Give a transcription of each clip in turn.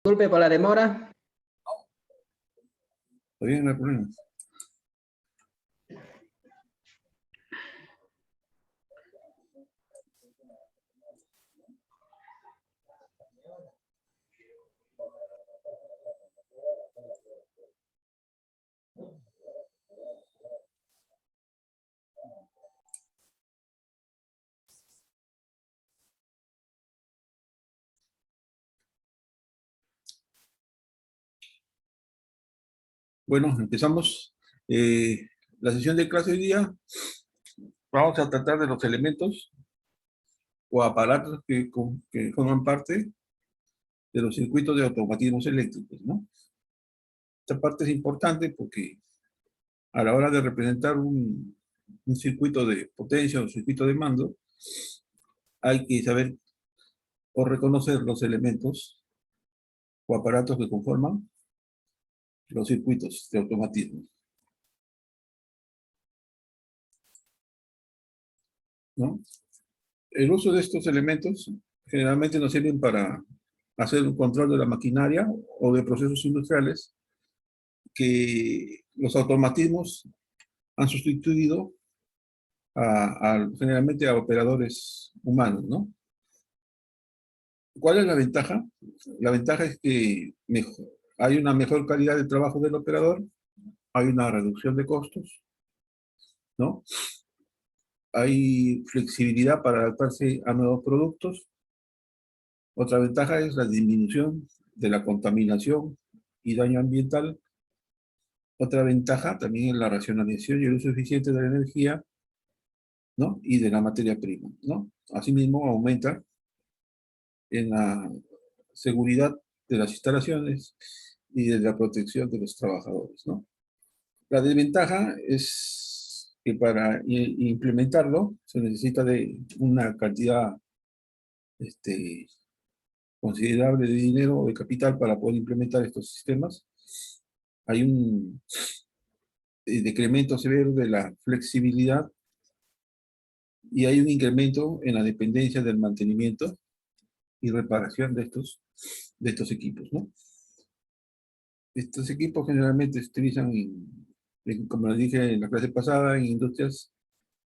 Disculpe por la demora. Está bien, no hay problema. Bueno, empezamos la sesión de clase hoy día. Vamos a tratar de los elementos o aparatos que forman parte de los circuitos de automatismos eléctricos, ¿no? Esta parte es importante porque a la hora de representar un circuito de potencia o un circuito de mando, hay que saber o reconocer los elementos o aparatos que conforman los circuitos de automatismo, ¿no? El uso de estos elementos generalmente nos sirven para hacer un control de la maquinaria o de procesos industriales que los automatismos han sustituido generalmente a operadores humanos, ¿no? ¿Cuál es la ventaja? La ventaja es que hay una mejor calidad de trabajo del operador, hay una reducción de costos, ¿no? Hay flexibilidad para adaptarse a nuevos productos. Otra ventaja es la disminución de la contaminación y daño ambiental. Otra ventaja también es la racionalización y el uso eficiente de la energía, ¿no? Y de la materia prima, ¿no? Asimismo, aumenta en la seguridad de las instalaciones y de la protección de los trabajadores, ¿no? La desventaja es que para implementarlo se necesita de una cantidad considerable de dinero o de capital para poder implementar estos sistemas. Hay un decremento severo de la flexibilidad y hay un incremento en la dependencia del mantenimiento y reparación de estos equipos, ¿no? Estos equipos generalmente se utilizan, como les dije en la clase pasada, en industrias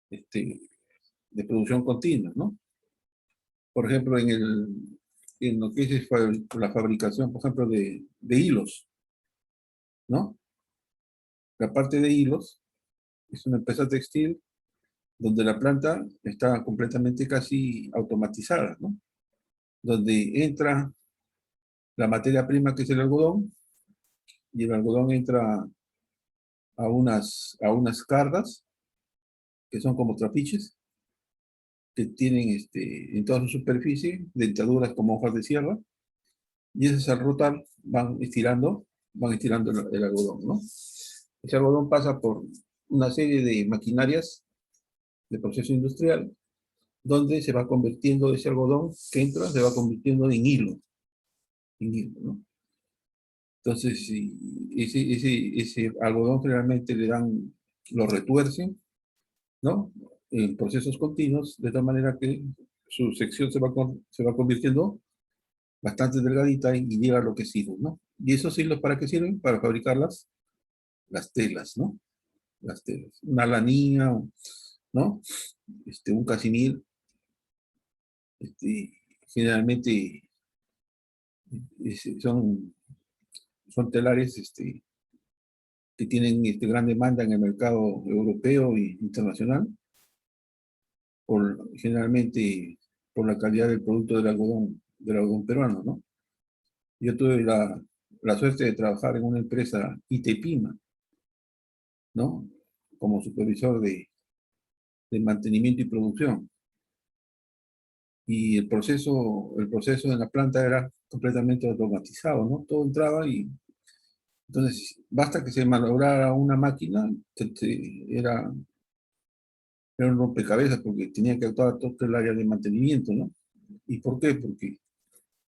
de producción continua, ¿no? Por ejemplo, en lo que es la fabricación, por ejemplo, de hilos, ¿no? La parte de hilos es una empresa textil donde la planta está completamente casi automatizada, ¿no? Donde entra la materia prima que es el algodón, y el algodón entra a unas cargas, que son como trapiches, que tienen en toda su superficie dentaduras como hojas de sierra, y esas al rotar van estirando el algodón, ¿no? Ese algodón pasa por una serie de maquinarias de proceso industrial, donde se va convirtiendo ese algodón que entra, se va convirtiendo en hilo, ¿no? Entonces, ese algodón generalmente lo retuercen, ¿no? En procesos continuos, de tal manera que su sección se va convirtiendo bastante delgadita y llega a lo que sirve, ¿no? ¿Y esos hilos para qué sirven? Para fabricar las telas, ¿no? Las telas. Una lanilla, ¿no? Un casimir, generalmente son telares que tienen gran demanda en el mercado europeo e internacional, generalmente por la calidad del producto del algodón peruano, ¿no? Yo tuve la suerte de trabajar en una empresa ITEPIMA, ¿no? Como supervisor de mantenimiento y producción. Y el proceso en la planta era completamente automatizado, ¿no? Todo entraba y entonces basta que se manobrara una máquina, era un rompecabezas porque tenía que actuar todo el área de mantenimiento, ¿no? ¿Y por qué? Porque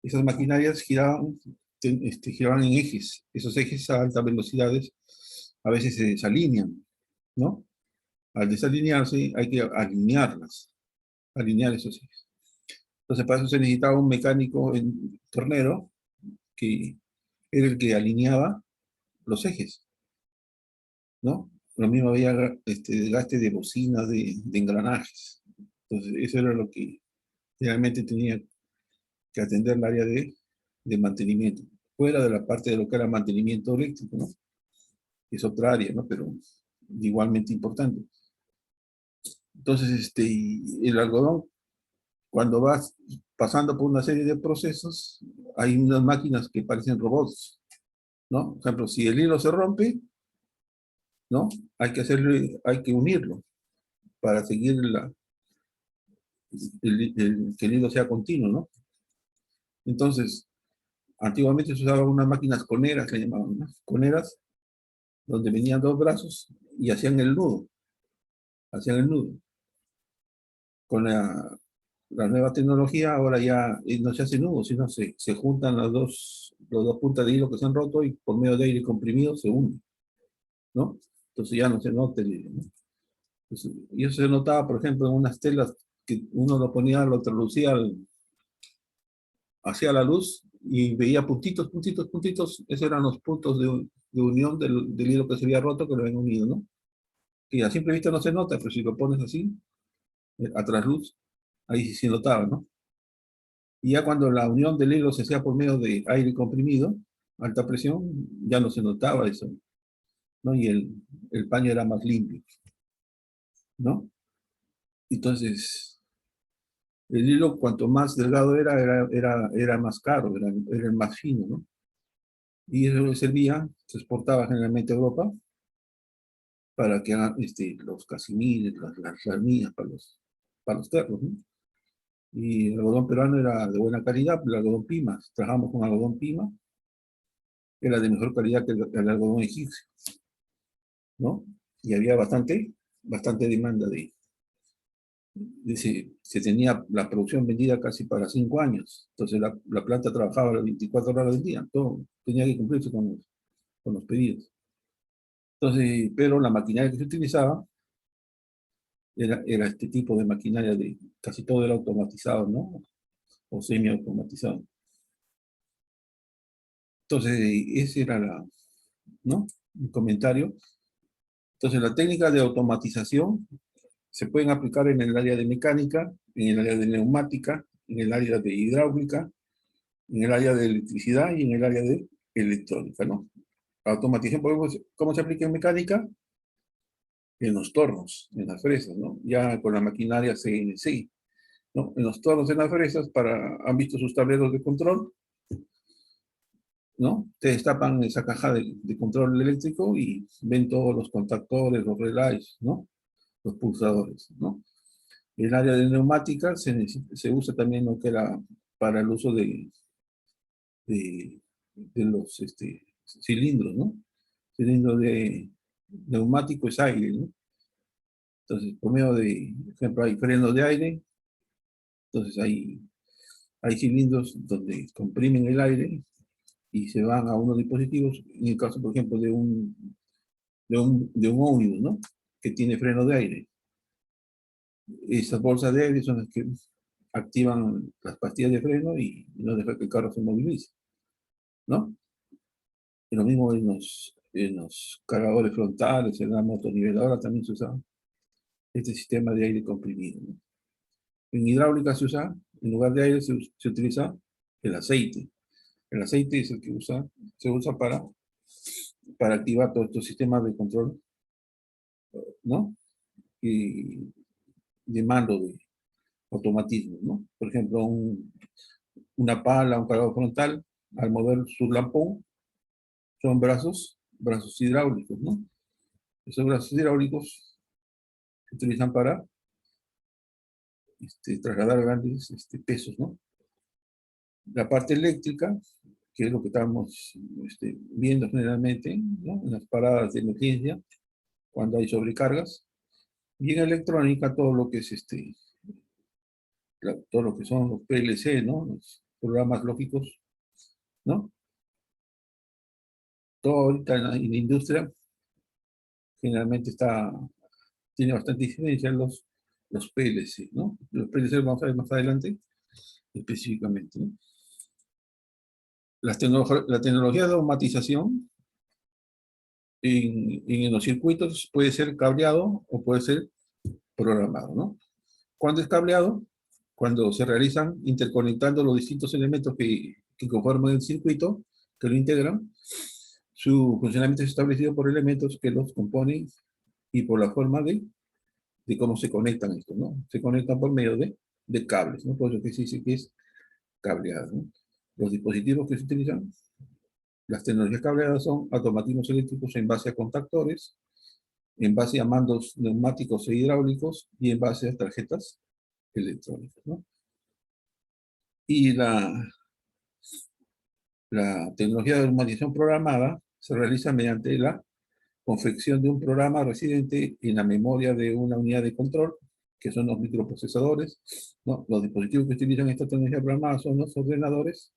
esas maquinarias giraban en ejes. Esos ejes a altas velocidades a veces se desalinean, ¿no? Al desalinearse hay que alinear esos ejes. Entonces para eso se necesitaba un mecánico tornero que era el que alineaba los ejes, ¿no? Lo mismo había desgaste de bocinas, de engranajes. Entonces, eso era lo que realmente tenía que atender el área de mantenimiento, fuera de la parte de lo que era mantenimiento eléctrico, ¿no? Es otra área, ¿no? Pero igualmente importante. Entonces, el algodón, cuando vas pasando por una serie de procesos, hay unas máquinas que parecen robots, ¿no? Por ejemplo, si el hilo se rompe, ¿no? Hay que unirlo para seguir que el hilo sea continuo, ¿no? Entonces, antiguamente se usaban unas máquinas coneras, le llamaban, ¿no? Coneras, donde venían dos brazos y hacían el nudo. Con la nueva tecnología ahora ya no se hace nudo, sino se juntan los dos puntas de hilo que se han roto y por medio de aire comprimido se unen, ¿no? Entonces ya no se nota el hilo, ¿no? Entonces, y eso se notaba, por ejemplo, en unas telas que uno lo ponía, lo traducía hacia la luz y veía puntitos, puntitos, puntitos. Esos eran los puntos de unión del hilo que se había roto, que lo habían unido, ¿no? Y a simple vista no se nota, pero si lo pones así, a trasluz, ahí sí se notaba, ¿no? Y ya cuando la unión del hilo se hacía por medio de aire comprimido, alta presión, ya no se notaba eso, ¿no? Y el paño era más limpio, ¿no? Entonces, el hilo, cuanto más delgado era más caro, era el más fino, ¿no? Y eso le servía, se exportaba generalmente a Europa para que hagan los casimires, las ramillas para los terros, ¿no? Y el algodón peruano era de buena calidad, el algodón Pima, trabajamos con algodón Pima, era de mejor calidad que el algodón egipcio, ¿no? Y había bastante demanda se tenía la producción vendida casi para 5 años, entonces la planta trabajaba las 24 horas del día, todo tenía que cumplirse con los pedidos. Entonces, pero la maquinaria que se utilizaba era este tipo de maquinaria casi todo era automatizado, ¿no? O semi-automatizado. Entonces, ese era ¿no? Un comentario. Entonces, la técnica de automatización se pueden aplicar en el área de mecánica, en el área de neumática, en el área de hidráulica, en el área de electricidad y en el área de electrónica, ¿no? La automatización, ¿cómo se aplica en mecánica? En los tornos, en las fresas, ¿no? Ya con la maquinaria CNC, ¿no? En los tornos, en las fresas, han visto sus tableros de control, ¿no? Te destapan esa caja de control eléctrico y ven todos los contactores, los relays, ¿no? Los pulsadores, ¿no? En el área de neumática se usa también lo que era para el uso de los cilindros, ¿no? Cilindro de neumático es aire, ¿no? Entonces, por medio por ejemplo, hay frenos de aire, entonces hay cilindros donde comprimen el aire y se van a unos dispositivos, en el caso, por ejemplo, de un ómnibus, ¿no? Que tiene freno de aire. Esas bolsas de aire son las que activan las pastillas de freno y no dejan que el carro se movilice, ¿no? Y lo mismo en los cargadores frontales, en la motoniveladora también se usa este sistema de aire comprimido, ¿no? En hidráulica en lugar de aire se utiliza el aceite. El aceite es el que se usa para activar todos estos sistemas de control, ¿no? Y de mando de automatismo, ¿no? Por ejemplo, una pala, un cargador frontal, al mover su lampón, son brazos hidráulicos, ¿no? Esos brazos hidráulicos se utilizan para trasladar grandes pesos, ¿no? La parte eléctrica, que es lo que estamos viendo generalmente, ¿no? En las paradas de emergencia, cuando hay sobrecargas, y en electrónica todo lo que es todo lo que son los PLC, ¿no? Los programas lógicos, ¿no? Todo ahorita en la industria generalmente tiene bastante incidencia en los PLC, ¿no? Los PLC vamos a ver más adelante específicamente, ¿no? La tecnología de automatización en los circuitos puede ser cableado o puede ser programado, ¿no? ¿Cuándo es cableado? Cuando se realizan interconectando los distintos elementos que conforman el circuito, que lo integran. Su funcionamiento es establecido por elementos que los componen y por la forma de cómo se conectan estos, ¿no? Se conectan por medio de cables, ¿no? Por eso que se dice que es cableado, ¿no? Los dispositivos que se utilizan, las tecnologías cableadas son automatismos eléctricos en base a contactores, en base a mandos neumáticos e hidráulicos y en base a tarjetas electrónicas, ¿no? Y la tecnología de automatización programada se realiza mediante la confección de un programa residente en la memoria de una unidad de control, que son los microprocesadores, ¿no? Los dispositivos que utilizan esta tecnología programada son los ordenadores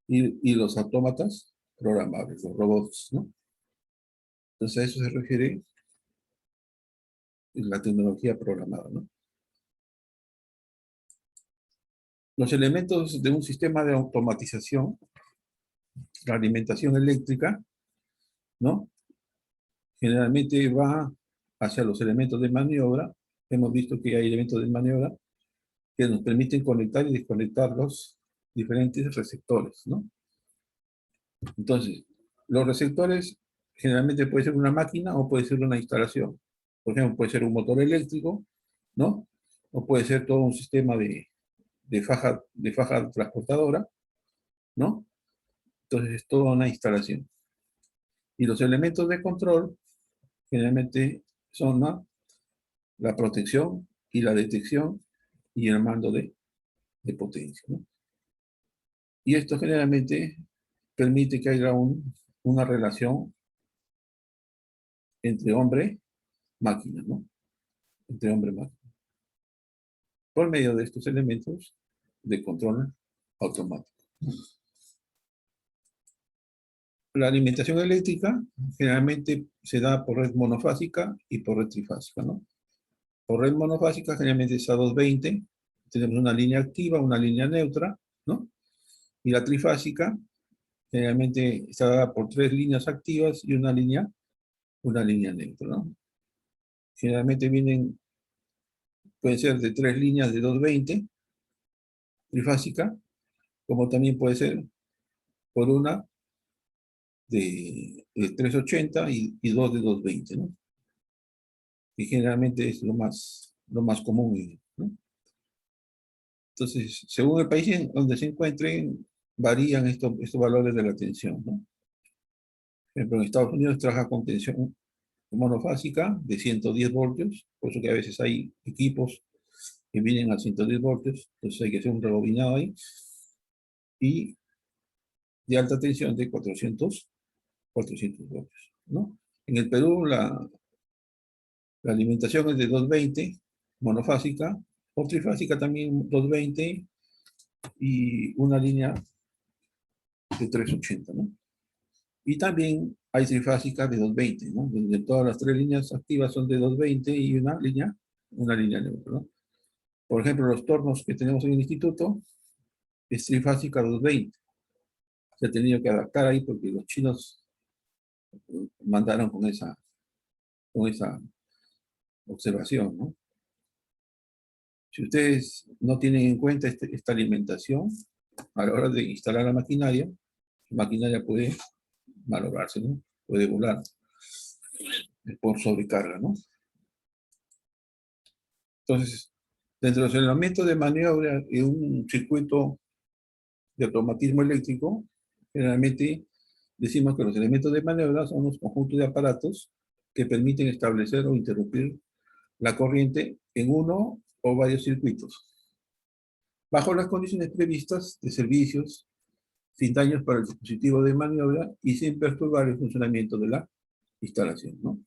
y los autómatas programables, los robots, ¿no? Entonces a eso se refiere la tecnología programada, ¿no? Los elementos de un sistema de automatización, la alimentación eléctrica, ¿no? Generalmente va hacia los elementos de maniobra. Hemos visto que hay elementos de maniobra que nos permiten conectar y desconectar los diferentes receptores, ¿no? Entonces, los receptores generalmente puede ser una máquina o puede ser una instalación. Por ejemplo, puede ser un motor eléctrico, ¿no? O puede ser todo un sistema de faja transportadora, ¿no? Entonces, es toda una instalación. Y los elementos de control generalmente son la protección y la detección y el mando de potencia, ¿no? Y esto generalmente permite que haya una relación entre hombre-máquina, ¿no? Entre hombre-máquina. Por medio de estos elementos de control automático. La alimentación eléctrica generalmente se da por red monofásica y por red trifásica, ¿no? Por red monofásica generalmente es a 220, tenemos una línea activa, una línea neutra, ¿no? Y la trifásica generalmente está dada por 3 líneas activas y una línea neutra, ¿no? Generalmente pueden ser de 3 líneas de 220, trifásica, como también puede ser por una de 380 y 2 de 220, ¿no? Y generalmente es lo más común, ¿no? Entonces, según el país en donde se encuentren, varían estos valores de la tensión, ¿no? Por ejemplo, en Estados Unidos trabaja con tensión monofásica de 110 voltios, por eso que a veces hay equipos que vienen a 110 voltios, entonces hay que hacer un rebobinado ahí, y de alta tensión de 400 voltios, ¿no? En el Perú la alimentación es de 220, monofásica, o trifásica también 220, y una línea de 380, ¿no? Y también hay trifásicas de 220, ¿no? Donde todas las 3 líneas activas son de 220 y una línea neutra, ¿no? Por ejemplo, los tornos que tenemos en el instituto es trifásica 220. Se ha tenido que adaptar ahí porque los chinos mandaron con esa observación, ¿no? Si ustedes no tienen en cuenta esta alimentación, a la hora de instalar la maquinaria puede malograrse, ¿no? Puede volar por sobrecarga, ¿no? Entonces, dentro de los elementos de maniobra en un circuito de automatismo eléctrico, generalmente decimos que los elementos de maniobra son los conjuntos de aparatos que permiten establecer o interrumpir la corriente en uno o varios circuitos, bajo las condiciones previstas de servicios, sin daños para el dispositivo de maniobra y sin perturbar el funcionamiento de la instalación, ¿no?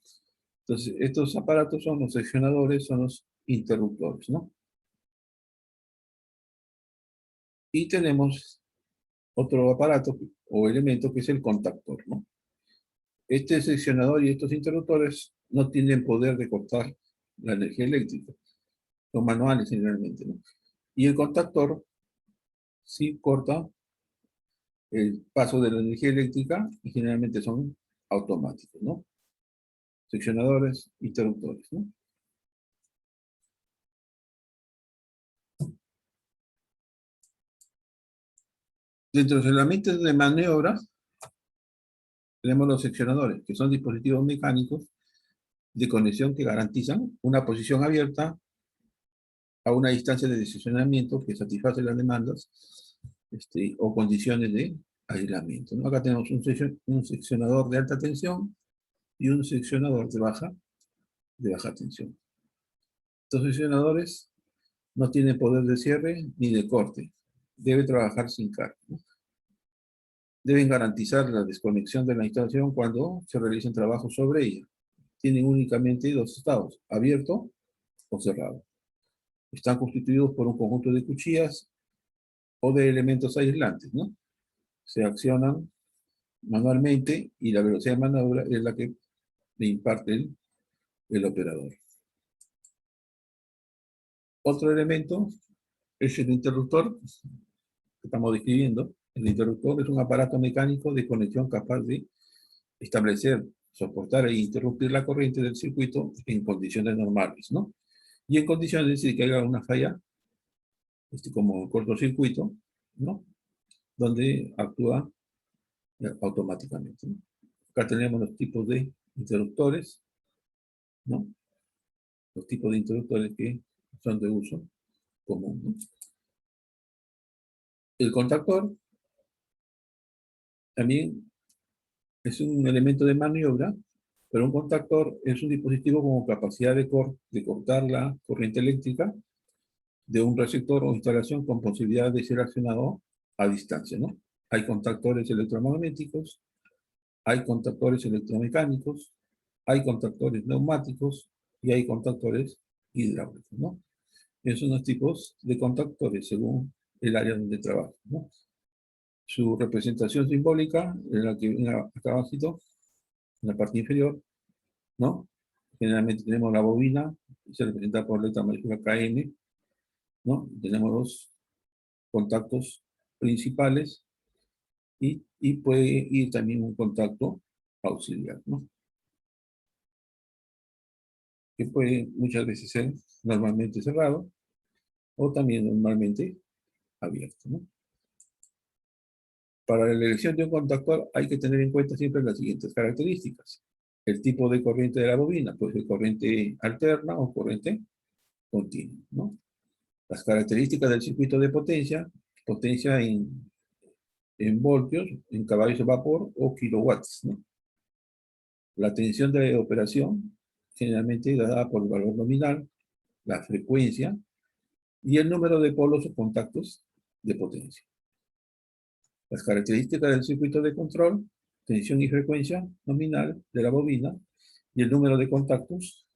Entonces, estos aparatos son los seccionadores, son los interruptores, ¿no? Y tenemos otro aparato o elemento que es el contactor, ¿no? Este seccionador y estos interruptores no tienen poder de cortar la energía eléctrica, son manuales generalmente, ¿no? Y el contactor sí corta el paso de la energía eléctrica y generalmente son automáticos, ¿no? Seccionadores, interruptores, ¿no? Dentro de los elementos de maniobra tenemos los seccionadores, que son dispositivos mecánicos de conexión que garantizan una posición abierta a una distancia de seccionamiento que satisface las demandas o condiciones de aislamiento, ¿no? Acá tenemos un seccionador de alta tensión y un seccionador de baja tensión. Estos seccionadores no tienen poder de cierre ni de corte. Debe trabajar sin carga, ¿no? Deben garantizar la desconexión de la instalación cuando se realicen trabajos sobre ella. Tienen únicamente dos estados, abierto o cerrado. Están constituidos por un conjunto de cuchillas o de elementos aislantes, ¿no? Se accionan manualmente y la velocidad de maniobra es la que le imparte el operador. Otro elemento es el interruptor que estamos describiendo. El interruptor es un aparato mecánico de conexión capaz de establecer, soportar e interrumpir la corriente del circuito en condiciones normales, ¿no? Y en condiciones de que haya una falla, como el cortocircuito, ¿no? Donde actúa automáticamente, ¿no? Acá tenemos los tipos de interruptores, ¿no? Los tipos de interruptores que son de uso común, ¿no? El contactor también es un elemento de maniobra, pero un contactor es un dispositivo con capacidad de cortar la corriente eléctrica de un receptor o instalación con posibilidad de ser accionado a distancia, ¿no? Hay contactores electromagnéticos, hay contactores electromecánicos, hay contactores neumáticos y hay contactores hidráulicos, ¿no? Esos son los tipos de contactores según el área donde trabaja, ¿no? Su representación simbólica, en la que viene acá abajito, en la parte inferior, ¿no? Generalmente tenemos la bobina, se representa por letra mayúscula KM, ¿no? Tenemos los contactos principales y puede ir también un contacto auxiliar, ¿no? Que puede muchas veces ser normalmente cerrado o también normalmente abierto, ¿no? Para la elección de un contactor hay que tener en cuenta siempre las siguientes características. El tipo de corriente de la bobina, puede ser corriente alterna o corriente continua, ¿no? Las características del circuito de potencia, potencia en voltios, en caballos de vapor o kilowatts, ¿no? La tensión de operación, generalmente dada por el valor nominal, la frecuencia y el número de polos o contactos de potencia. Las características del circuito de control, tensión y frecuencia nominal de la bobina y el número de contactos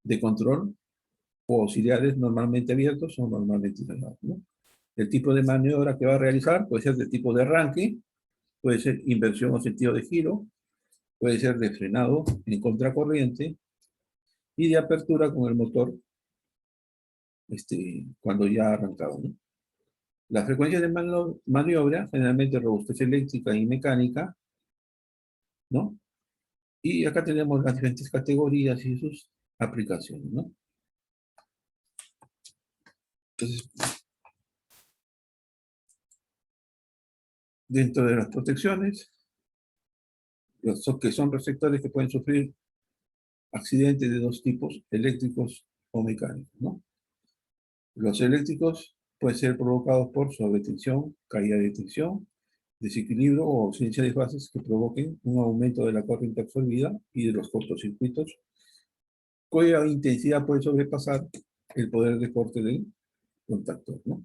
de control o auxiliares normalmente abiertos o normalmente cerrados, ¿no? El tipo de maniobra que va a realizar puede ser de tipo de arranque, puede ser inversión o sentido de giro, puede ser de frenado en contracorriente y de apertura con el motor cuando ya ha arrancado, ¿no? La frecuencia de maniobra, generalmente robustez eléctrica y mecánica, ¿no? Y acá tenemos las diferentes categorías y sus aplicaciones, ¿no? Entonces, dentro de las protecciones, que son receptores que pueden sufrir accidentes de dos tipos, eléctricos o mecánicos, ¿no? Los eléctricos pueden ser provocados por sobretensión, caída de tensión, desequilibrio o ausencia de fases que provoquen un aumento de la corriente absorbida y de los cortocircuitos, cuya intensidad puede sobrepasar el poder de corte del contactor, ¿no?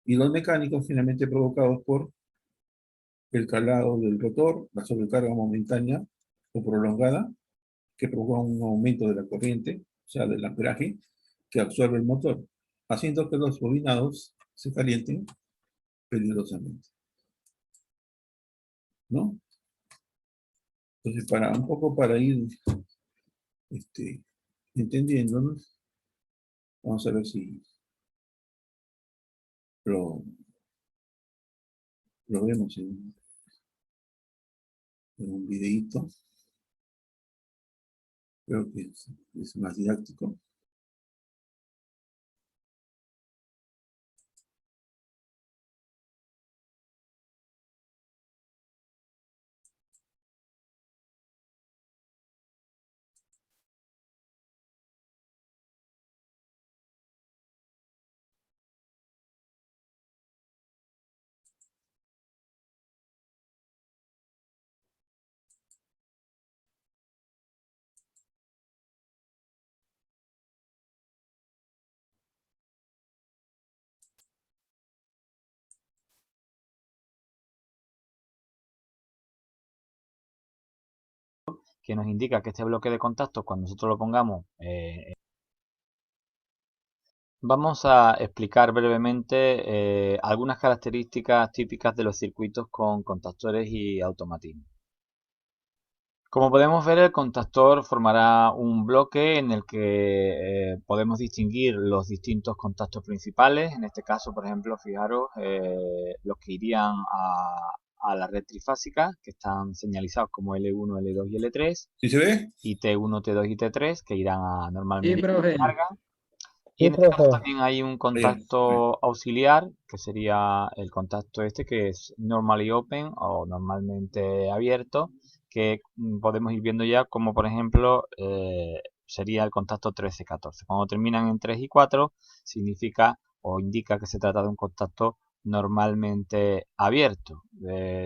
Y los mecánicos finalmente provocados por el calado del rotor, la sobrecarga momentánea o prolongada, que provoca un aumento de la corriente, o sea, del amperaje, que absorbe el motor, haciendo que los bobinados se calienten peligrosamente, ¿no? Entonces, un poco para ir entendiéndonos, vamos a ver si lo Lo vemos en un videíto. Creo que es más didáctico. Que nos indica que este bloque de contactos, cuando nosotros lo pongamos, vamos a explicar brevemente algunas características típicas de los circuitos con contactores y automatismos. Como podemos ver, el contactor formará un bloque en el que podemos distinguir los distintos contactos principales. En este caso, por ejemplo, fijaros, los que irían a la red trifásica, que están señalizados como L1, L2 y L3, ¿Sí se ve? y T1, T2 y T3, que irán Sí, normalmente a profe. carga. Y Sí, en este caso profe. también hay un Bien. contacto auxiliar, que sería el contacto este, que es normally open o normalmente abierto, que podemos ir viendo ya como, por ejemplo, sería el contacto 13-14. Cuando terminan en 3 y 4, significa o indica que se trata de un contacto normalmente abierto.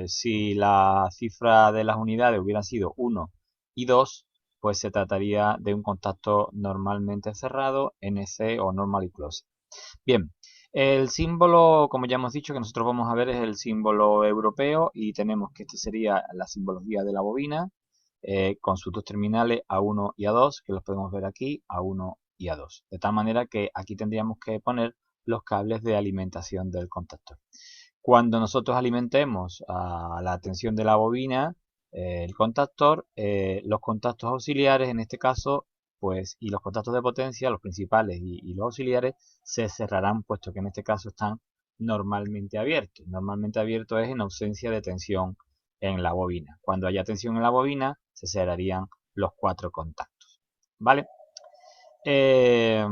Si la cifra de las unidades hubiera sido 1 y 2, pues se trataría de un contacto normalmente cerrado, NC o normally closed. Bien, el símbolo, como ya hemos dicho, que nosotros vamos a ver es el símbolo europeo y tenemos que este sería la simbología de la bobina con sus dos terminales A1 y A2, que los podemos ver aquí, A1 y A2. De tal manera que aquí tendríamos que poner los cables de alimentación del contactor. Cuando nosotros alimentemos a la tensión de la bobina, el contactor, los contactos auxiliares en este caso, pues, y los contactos de potencia, los principales y los auxiliares, se cerrarán, puesto que en este caso están normalmente abiertos. Normalmente abierto es en ausencia de tensión en la bobina. Cuando haya tensión en la bobina, se cerrarían los 4 contactos. ¿Vale? Eh,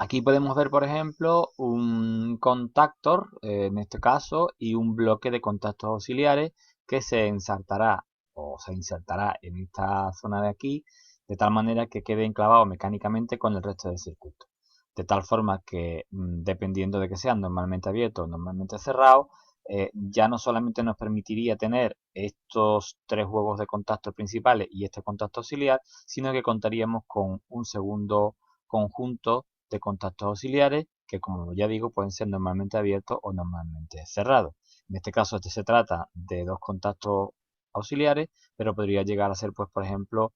Aquí podemos ver, por ejemplo, un contactor, en este caso, y un bloque de contactos auxiliares que se ensartará o se insertará en esta zona de aquí, de tal manera que quede enclavado mecánicamente con el resto del circuito. De tal forma que, dependiendo de que sean normalmente abiertos o normalmente cerrados, ya no solamente nos permitiría tener estos 3 juegos de contactos principales y este contacto auxiliar, sino que contaríamos con un segundo conjunto de contactos auxiliares que, como ya digo, pueden ser normalmente abiertos o normalmente cerrados. En este caso, se trata de 2 contactos auxiliares, pero podría llegar a ser, pues, por ejemplo,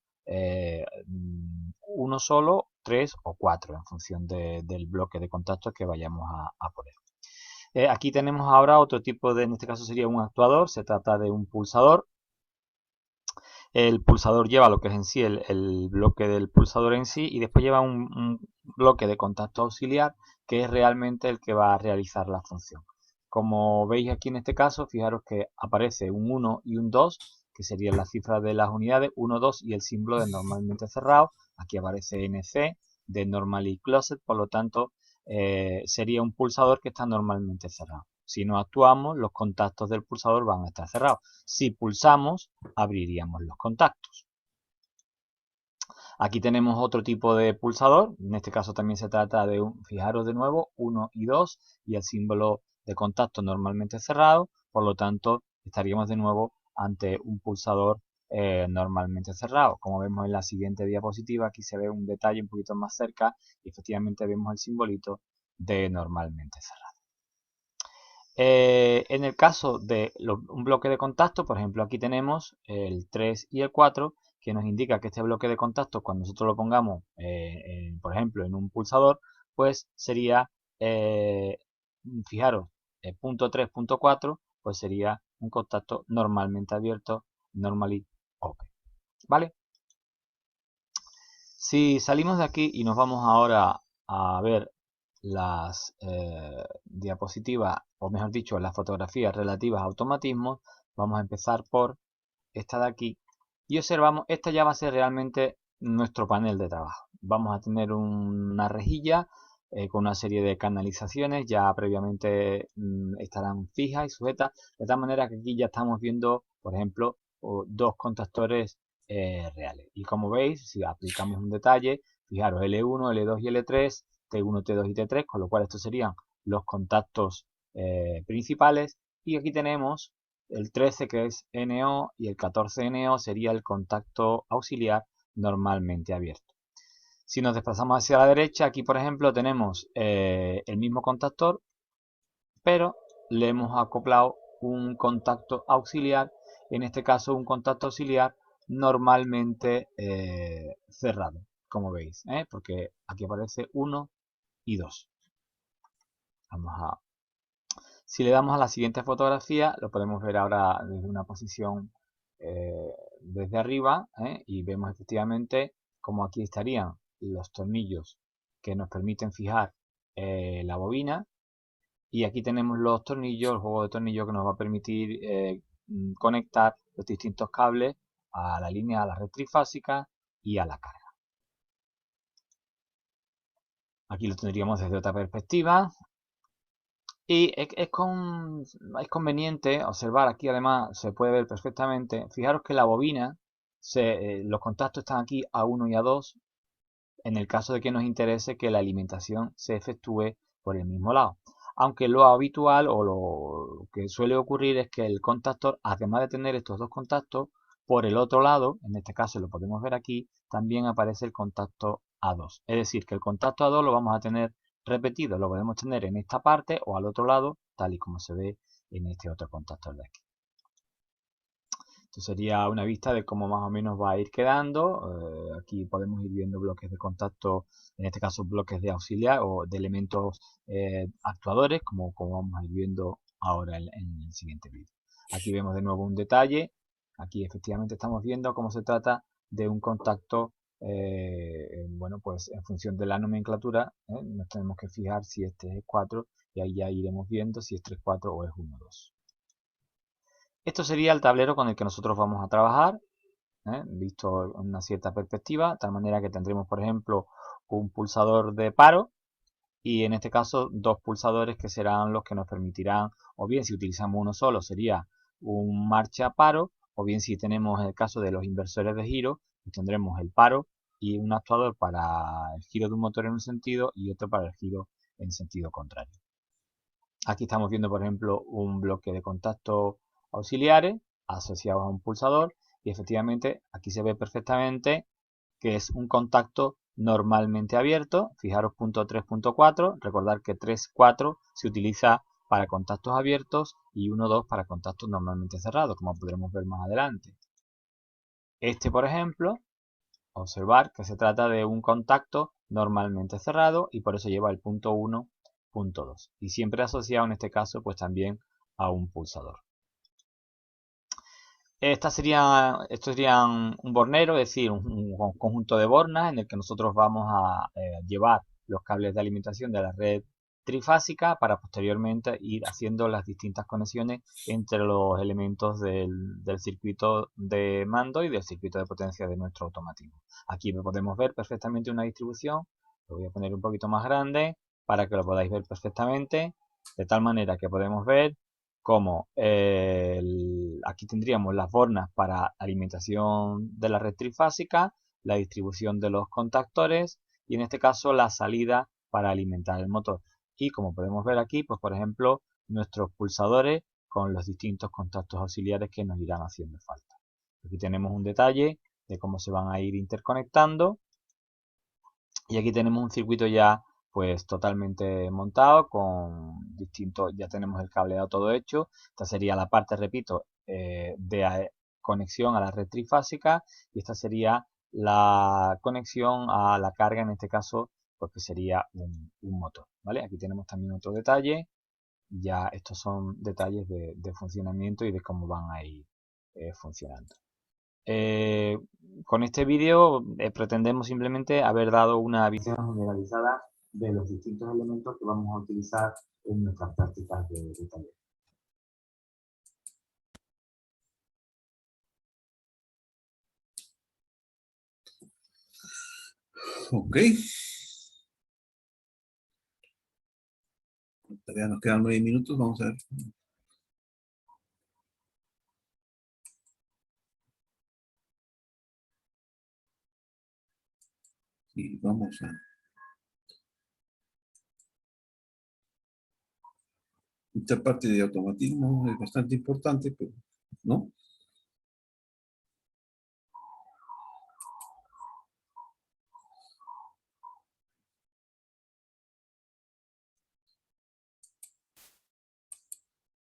uno solo, 3 o 4 en función del bloque de contactos que vayamos a poner. Aquí tenemos ahora otro tipo de, en este caso sería un actuador, se trata de un pulsador. El pulsador lleva lo que es en sí el bloque del pulsador en sí y después lleva un bloque de contacto auxiliar que es realmente el que va a realizar la función. Como veis aquí en este caso, fijaros que aparece un 1 y un 2, que serían las cifras de las unidades, 1, 2 y el símbolo de normalmente cerrado. Aquí aparece NC de normally closed, por lo tanto sería un pulsador que está normalmente cerrado. Si no actuamos, los contactos del pulsador van a estar cerrados. Si pulsamos, abriríamos los contactos. Aquí tenemos otro tipo de pulsador, en este caso también se trata de fijaros de nuevo, 1 y 2 y el símbolo de contacto normalmente cerrado, por lo tanto estaríamos de nuevo ante un pulsador normalmente cerrado. Como vemos en la siguiente diapositiva, aquí se ve un detalle un poquito más cerca y efectivamente vemos el simbolito de normalmente cerrado. En el caso de un bloque de contacto, por ejemplo, aquí tenemos el 3 y el 4, que nos indica que este bloque de contacto, cuando nosotros lo pongamos, por ejemplo, en un pulsador, pues sería, fijaros, punto 3, punto 4, pues sería un contacto normalmente abierto, normally open. ¿Vale? Si salimos de aquí y nos vamos ahora a ver las diapositivas, o mejor dicho, las fotografías relativas a automatismos, vamos a empezar por esta de aquí y observamos, esta ya va a ser realmente nuestro panel de trabajo. Vamos a tener una rejilla con una serie de canalizaciones ya previamente estarán fijas y sujetas, de tal manera que aquí ya estamos viendo, por ejemplo, dos contactores reales. Y como veis, si aplicamos un detalle, fijaros, L1, L2 y L3, T1, T2 y T3, con lo cual estos serían los contactos principales. Y aquí tenemos el 13 que es NO y el 14 NO sería el contacto auxiliar normalmente abierto. Si nos desplazamos hacia la derecha, aquí por ejemplo tenemos el mismo contactor, pero le hemos acoplado un contacto auxiliar, en este caso un contacto auxiliar normalmente cerrado, como veis, porque aquí aparece 1 y 2. Vamos a... Si le damos a la siguiente fotografía, lo podemos ver ahora desde una posición desde arriba, y vemos efectivamente como aquí estarían los tornillos que nos permiten fijar la bobina, y aquí tenemos los tornillos, el juego de tornillos que nos va a permitir conectar los distintos cables a la línea, a la red trifásica y a la carga. Aquí lo tendríamos desde otra perspectiva. Y es conveniente observar, aquí además se puede ver perfectamente, fijaros que la bobina, los contactos están aquí A1 y A2, en el caso de que nos interese que la alimentación se efectúe por el mismo lado. Aunque lo habitual o lo que suele ocurrir es que el contactor, además de tener estos dos contactos, por el otro lado, en este caso lo podemos ver aquí, también aparece el contacto A2. Es decir, que el contacto A2 lo vamos a tener repetido, lo podemos tener en esta parte o al otro lado, tal y como se ve en este otro contactor de aquí. Esto sería una vista de cómo más o menos va a ir quedando. Aquí podemos ir viendo bloques de contacto, en este caso bloques de auxiliar o de elementos actuadores, como vamos a ir viendo ahora en el siguiente vídeo. Aquí vemos de nuevo un detalle. Aquí efectivamente estamos viendo cómo se trata de un contacto, bueno, pues en función de la nomenclatura, nos tenemos que fijar si este es 4 y ahí ya iremos viendo si es 3, 4 o es 1, 2. Esto sería el tablero con el que nosotros vamos a trabajar, visto en una cierta perspectiva, de tal manera que tendremos, por ejemplo, un pulsador de paro y en este caso dos pulsadores que serán los que nos permitirán, o bien si utilizamos uno solo sería un marcha paro, o bien si tenemos el caso de los inversores de giro, pues tendremos el paro y un actuador para el giro de un motor en un sentido y otro para el giro en sentido contrario. Aquí estamos viendo, por ejemplo, un bloque de contactos auxiliares asociados a un pulsador y efectivamente aquí se ve perfectamente que es un contacto normalmente abierto. Fijaros punto 3.4, recordar que 3.4 se utiliza para contactos abiertos y 1.2 para contactos normalmente cerrados, como podremos ver más adelante. Este, por ejemplo, observar que se trata de un contacto normalmente cerrado y por eso lleva el punto 1, punto 2. Y siempre asociado en este caso pues también a un pulsador. Esto sería un bornero, es decir, un conjunto de bornas en el que nosotros vamos a llevar los cables de alimentación de la red trifásica para posteriormente ir haciendo las distintas conexiones entre los elementos del circuito de mando y del circuito de potencia de nuestro automatismo. Aquí podemos ver perfectamente una distribución, lo voy a poner un poquito más grande para que lo podáis ver perfectamente, de tal manera que podemos ver como aquí tendríamos las bornas para alimentación de la red trifásica, la distribución de los contactores y en este caso la salida para alimentar el motor. Y como podemos ver aquí, pues por ejemplo, nuestros pulsadores con los distintos contactos auxiliares que nos irán haciendo falta. Aquí tenemos un detalle de cómo se van a ir interconectando y aquí tenemos un circuito ya pues totalmente montado con distintos, ya tenemos el cableado todo hecho. Esta sería la parte, repito, de conexión a la red trifásica y esta sería la conexión a la carga, en este caso, porque sería un motor, ¿vale? Aquí tenemos también otro detalle, ya estos son detalles de funcionamiento y de cómo van a ir funcionando. Con este vídeo pretendemos simplemente haber dado una visión generalizada de los distintos elementos que vamos a utilizar en nuestras prácticas de taller. Ok. Todavía nos quedan 9 minutos, vamos a ver. Y vamos a... Esta parte de automatismo es bastante importante, pero ¿no?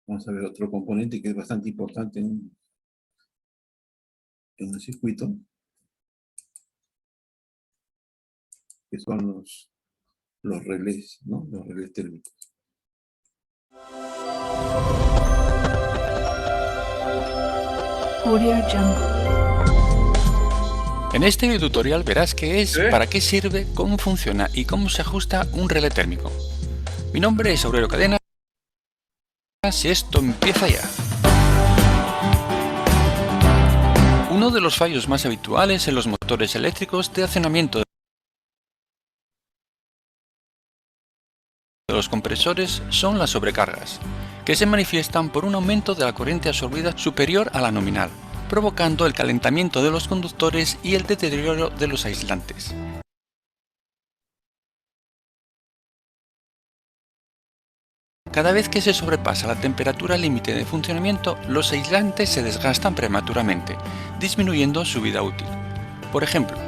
Vamos a ver otro componente que es bastante importante en el circuito, que son los relés, ¿no? Los relés térmicos. En este videotutorial verás qué es, para qué sirve, cómo funciona y cómo se ajusta un relé térmico. Mi nombre es Aurelio Cadena y esto empieza ya. Uno de los fallos más habituales en los motores eléctricos de accionamiento de los compresores son las sobrecargas, que se manifiestan por un aumento de la corriente absorbida superior a la nominal, provocando el calentamiento de los conductores y el deterioro de los aislantes. Cada vez que se sobrepasa la temperatura límite de funcionamiento, los aislantes se desgastan prematuramente, disminuyendo su vida útil. Por ejemplo,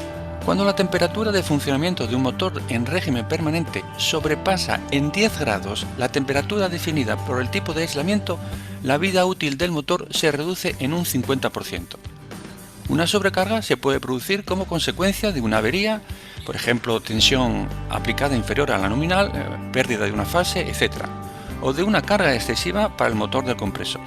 cuando la temperatura de funcionamiento de un motor en régimen permanente sobrepasa en 10 grados la temperatura definida por el tipo de aislamiento, la vida útil del motor se reduce en un 50%. Una sobrecarga se puede producir como consecuencia de una avería, por ejemplo, tensión aplicada inferior a la nominal, pérdida de una fase, etc., o de una carga excesiva para el motor del compresor.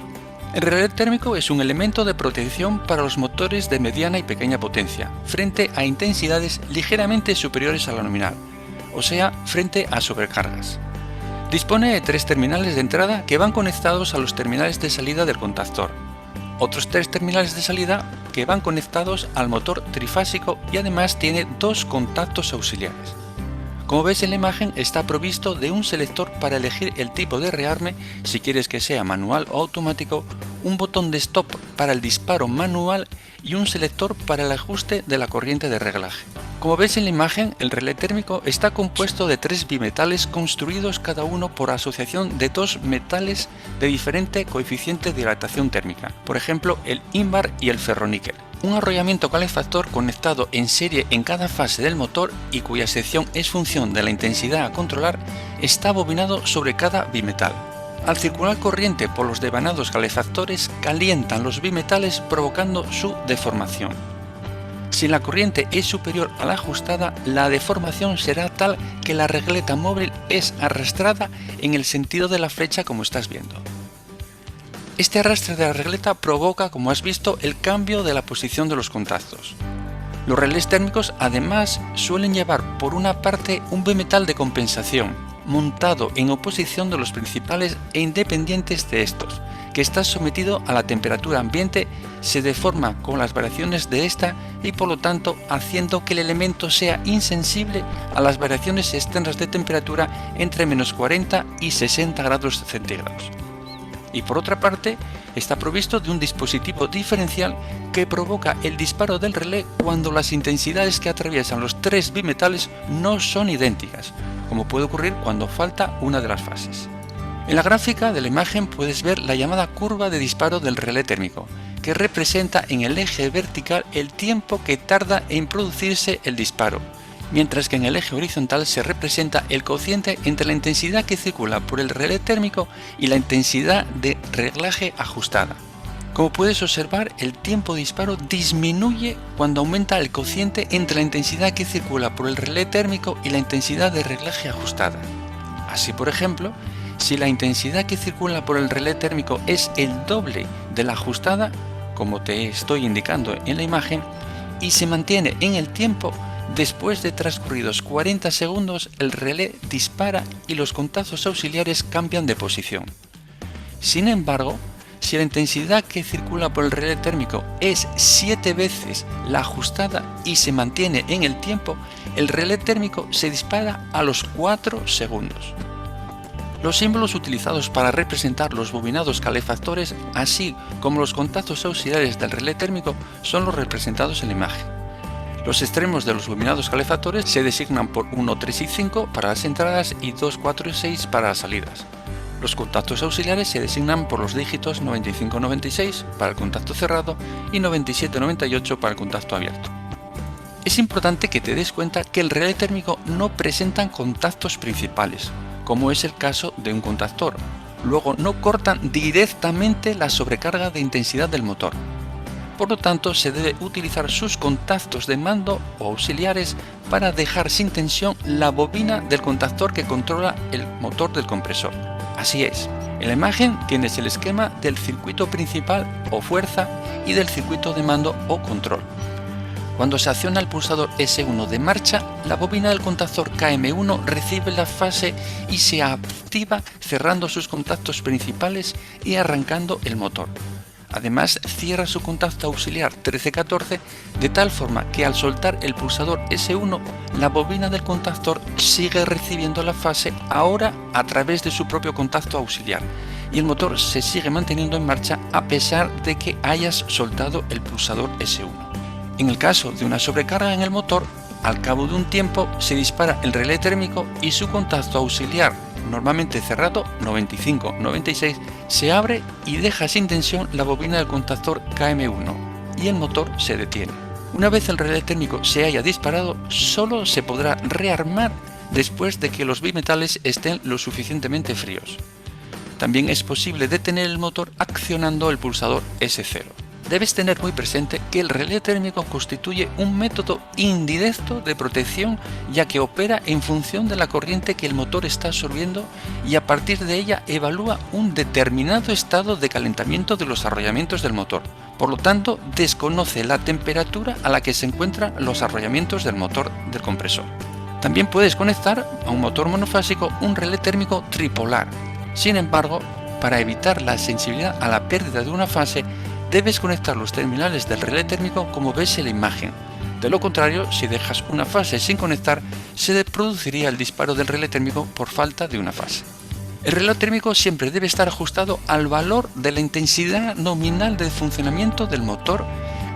El relé térmico es un elemento de protección para los motores de mediana y pequeña potencia, frente a intensidades ligeramente superiores a la nominal, o sea, frente a sobrecargas. Dispone de 3 terminales de entrada que van conectados a los terminales de salida del contactor, otros 3 terminales de salida que van conectados al motor trifásico y además tiene 2 contactos auxiliares. Como ves en la imagen, está provisto de un selector para elegir el tipo de rearme, si quieres que sea manual o automático, un botón de stop para el disparo manual y un selector para el ajuste de la corriente de reglaje. Como ves en la imagen, el relé térmico está compuesto de 3 bimetales construidos cada uno por asociación de 2 metales de diferente coeficiente de dilatación térmica, por ejemplo el ínbar y el ferroníquel. Un arrollamiento calefactor conectado en serie en cada fase del motor y cuya sección es función de la intensidad a controlar está bobinado sobre cada bimetal. Al circular corriente por los devanados calefactores calientan los bimetales provocando su deformación. Si la corriente es superior a la ajustada, la deformación será tal que la regleta móvil es arrastrada en el sentido de la flecha como estás viendo. Este arrastre de la regleta provoca, como has visto, el cambio de la posición de los contactos. Los relés térmicos además suelen llevar por una parte un bimetal de compensación, montado en oposición de los principales e independientes de estos, que está sometido a la temperatura ambiente, se deforma con las variaciones de esta y por lo tanto haciendo que el elemento sea insensible a las variaciones externas de temperatura entre menos 40 y 60 grados centígrados. Y por otra parte, está provisto de un dispositivo diferencial que provoca el disparo del relé cuando las intensidades que atraviesan los 3 bimetales no son idénticas, como puede ocurrir cuando falta una de las fases. En la gráfica de la imagen puedes ver la llamada curva de disparo del relé térmico, que representa en el eje vertical el tiempo que tarda en producirse el disparo, mientras que en el eje horizontal se representa el cociente entre la intensidad que circula por el relé térmico y la intensidad de reglaje ajustada. Como puedes observar, el tiempo de disparo disminuye cuando aumenta el cociente entre la intensidad que circula por el relé térmico y la intensidad de reglaje ajustada. Así, por ejemplo, si la intensidad que circula por el relé térmico es el doble de la ajustada, como te estoy indicando en la imagen, y se mantiene en el tiempo, Después de transcurridos 40 segundos, el relé dispara y los contactos auxiliares cambian de posición. Sin embargo, si la intensidad que circula por el relé térmico es 7 veces la ajustada y se mantiene en el tiempo, el relé térmico se dispara a los 4 segundos. Los símbolos utilizados para representar los bobinados calefactores, así como los contactos auxiliares del relé térmico, son los representados en la imagen. Los extremos de los bobinados calefactores se designan por 1, 3 y 5 para las entradas y 2, 4 y 6 para las salidas. Los contactos auxiliares se designan por los dígitos 95-96 para el contacto cerrado y 97-98 para el contacto abierto. Es importante que te des cuenta que el relé térmico no presenta contactos principales, como es el caso de un contactor. Luego no cortan directamente la sobrecarga de intensidad del motor. Por lo tanto, se debe utilizar sus contactos de mando o auxiliares para dejar sin tensión la bobina del contactor que controla el motor del compresor. Así es, en la imagen tienes el esquema del circuito principal o fuerza y del circuito de mando o control. Cuando se acciona el pulsador S1 de marcha, la bobina del contactor KM1 recibe la fase y se activa cerrando sus contactos principales y arrancando el motor. Además, cierra su contacto auxiliar 13-14 de tal forma que al soltar el pulsador S1, la bobina del contactor sigue recibiendo la fase ahora a través de su propio contacto auxiliar y el motor se sigue manteniendo en marcha a pesar de que hayas soltado el pulsador S1. En el caso de una sobrecarga en el motor, al cabo de un tiempo se dispara el relé térmico y su contacto auxiliar, normalmente cerrado 95-96, se abre y deja sin tensión la bobina del contactor KM1 y el motor se detiene. Una vez el relé térmico se haya disparado, solo se podrá rearmar después de que los bimetales estén lo suficientemente fríos. También es posible detener el motor accionando el pulsador S0. Debes tener muy presente que el relé térmico constituye un método indirecto de protección, ya que opera en función de la corriente que el motor está absorbiendo y a partir de ella evalúa un determinado estado de calentamiento de los arrollamientos del motor. Por lo tanto, desconoce la temperatura a la que se encuentran los arrollamientos del motor del compresor. También puedes conectar a un motor monofásico un relé térmico tripolar. Sin embargo, para evitar la sensibilidad a la pérdida de una fase, debes conectar los terminales del relé térmico como ves en la imagen. De lo contrario, si dejas una fase sin conectar, se produciría el disparo del relé térmico por falta de una fase. El relé térmico siempre debe estar ajustado al valor de la intensidad nominal de funcionamiento del motor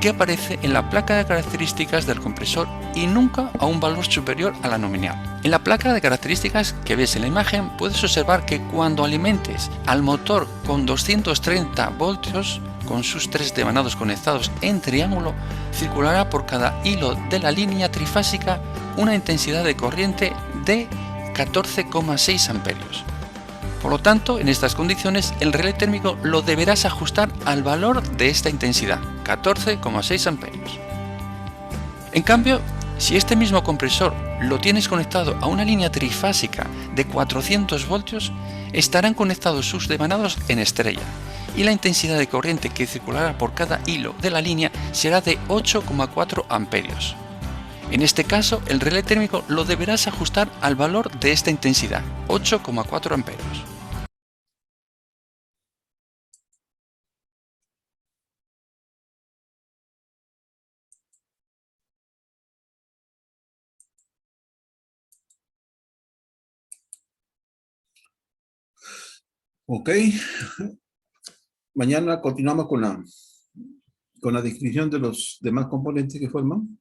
que aparece en la placa de características del compresor y nunca a un valor superior a la nominal. En la placa de características que ves en la imagen puedes observar que cuando alimentes al motor con 230 voltios, con sus 3 devanados conectados en triángulo, circulará por cada hilo de la línea trifásica una intensidad de corriente de 14,6 amperios. Por lo tanto, en estas condiciones, el relé térmico lo deberás ajustar al valor de esta intensidad, 14,6 amperios. En cambio, si este mismo compresor lo tienes conectado a una línea trifásica de 400 voltios, estarán conectados sus devanados en estrella, y la intensidad de corriente que circulará por cada hilo de la línea será de 8,4 amperios. En este caso, el relé térmico lo deberás ajustar al valor de esta intensidad, 8,4 amperios. Ok. Mañana continuamos con la descripción de los demás componentes que forman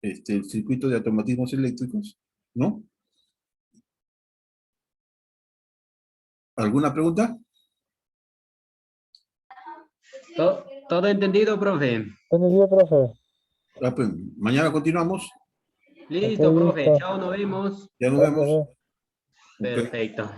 el circuito de automatismos eléctricos, ¿no? ¿Alguna pregunta? Todo entendido, profe. Entendido, profe. Ah, pues, mañana continuamos. Listo, Ok, profe. listo. Chao, nos vemos. Ya nos Chao, vemos. profe. Ok. Perfecto.